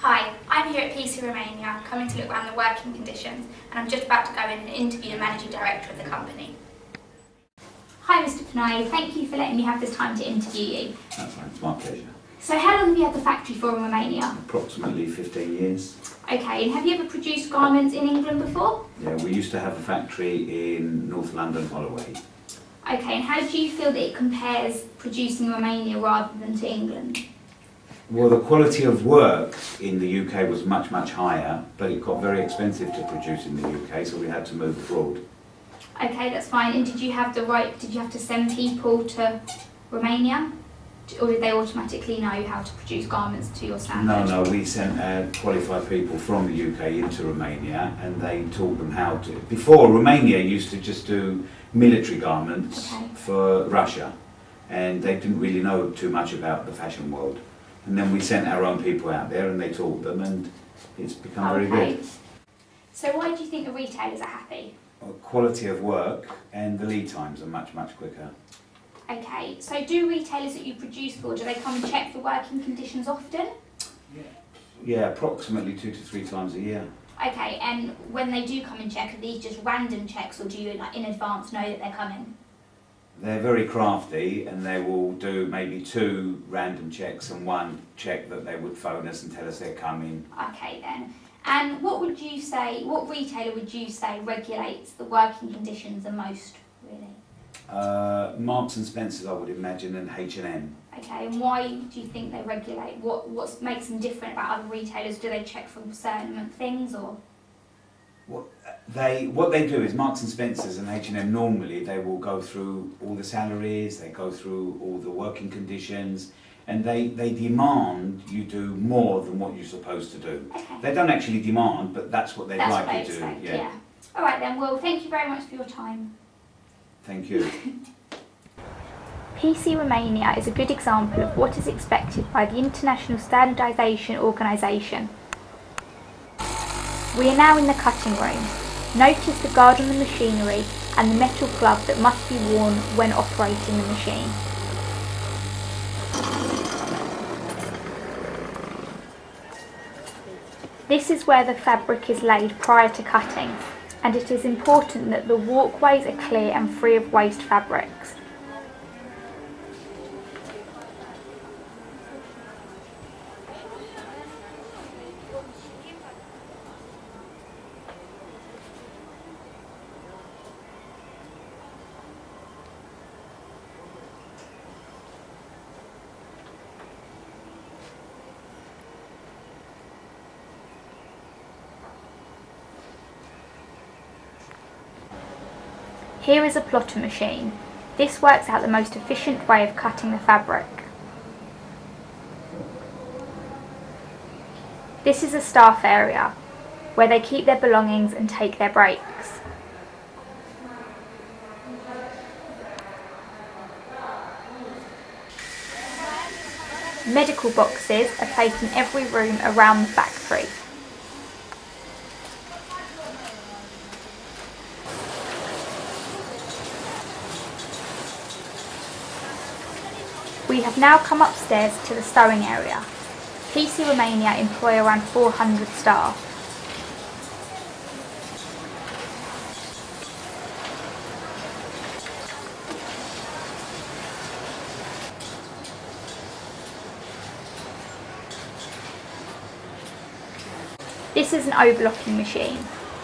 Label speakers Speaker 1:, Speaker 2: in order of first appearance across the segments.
Speaker 1: Hi, I'm here at PC Romania, coming to look around the working conditions, and I'm just about to go in and interview the managing director of the company. Hi Mr. Panayi, thank you for letting me have this time to interview you.
Speaker 2: That's fine, it's my pleasure.
Speaker 1: So how long have you had the factory for in Romania?
Speaker 2: Approximately 15 years.
Speaker 1: Okay, and have you ever produced garments in England before?
Speaker 2: Yeah, we used to have a factory in North London, Holloway.
Speaker 1: Okay, and how do you feel that it compares producing in Romania rather than to England?
Speaker 2: Well, the quality of work in the UK was much, much higher, but it got very expensive to produce in the UK, so we had to move abroad.
Speaker 1: Okay, that's fine. And did you have to send people to Romania? Or did they automatically know how to produce garments to your standard?
Speaker 2: No, we sent qualified people from the UK into Romania, and they taught them how to. Before, Romania used to just do military garments for Russia, and they didn't really know too much about the fashion world. And then we sent our own people out there, and they taught them, and it's become very good.
Speaker 1: So why do you think the retailers are happy?
Speaker 2: Well, quality of work and the lead times are much, much quicker.
Speaker 1: Okay, so do retailers that you produce for, do they come and check for working conditions often?
Speaker 2: Yeah, approximately 2 to 3 times a year.
Speaker 1: Okay, and when they do come and check, are these just random checks, or do you in advance know that they're coming?
Speaker 2: They're very crafty, and they will do maybe 2 random checks and 1 check that they would phone us and tell us they're coming.
Speaker 1: Okay then. And what retailer would you say regulates the working conditions the most, really?
Speaker 2: Marks and Spencer's, I would imagine, and H&M.
Speaker 1: Okay, and why do you think they regulate? What makes them different about other retailers? Do they check for certain things, or?
Speaker 2: What they do is Marks and Spencer's and H&M, normally they will go through all the salaries, they go through all the working conditions, and they demand you do more than what you're supposed to do.
Speaker 1: Okay.
Speaker 2: They don't actually demand, but that's what they'd like you to do.
Speaker 1: Yeah. All right then, well, thank you very much for your time.
Speaker 2: Thank you.
Speaker 1: PC Romania is a good example of what is expected by the International Standardisation Organisation. We are now in the cutting room. Notice the guard on the machinery and the metal glove that must be worn when operating the machine. This is where the fabric is laid prior to cutting, and it is important that the walkways are clear and free of waste fabrics. Here is a plotter machine. This works out the most efficient way of cutting the fabric. This is a staff area, where they keep their belongings and take their breaks. Medical boxes are placed in every room around the factory. We have now come upstairs to the sewing area. PC Romania employ around 400 staff. This is an overlocking machine.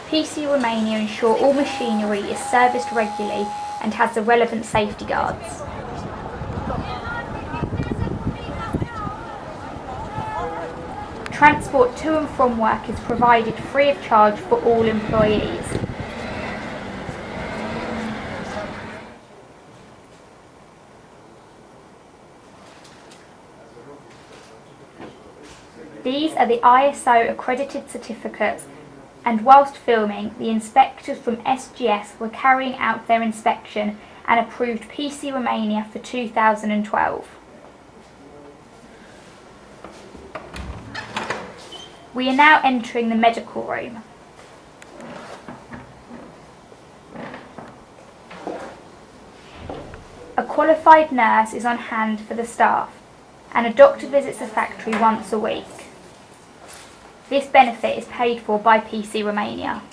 Speaker 1: PC Romania ensure all machinery is serviced regularly and has the relevant safety guards. Transport to and from work is provided free of charge for all employees. These are the ISO accredited certificates, and whilst filming, the inspectors from SGS were carrying out their inspection and approved PC Romania for 2012. We are now entering the medical room. A qualified nurse is on hand for the staff, and a doctor visits the factory once a week. This benefit is paid for by PC Romania.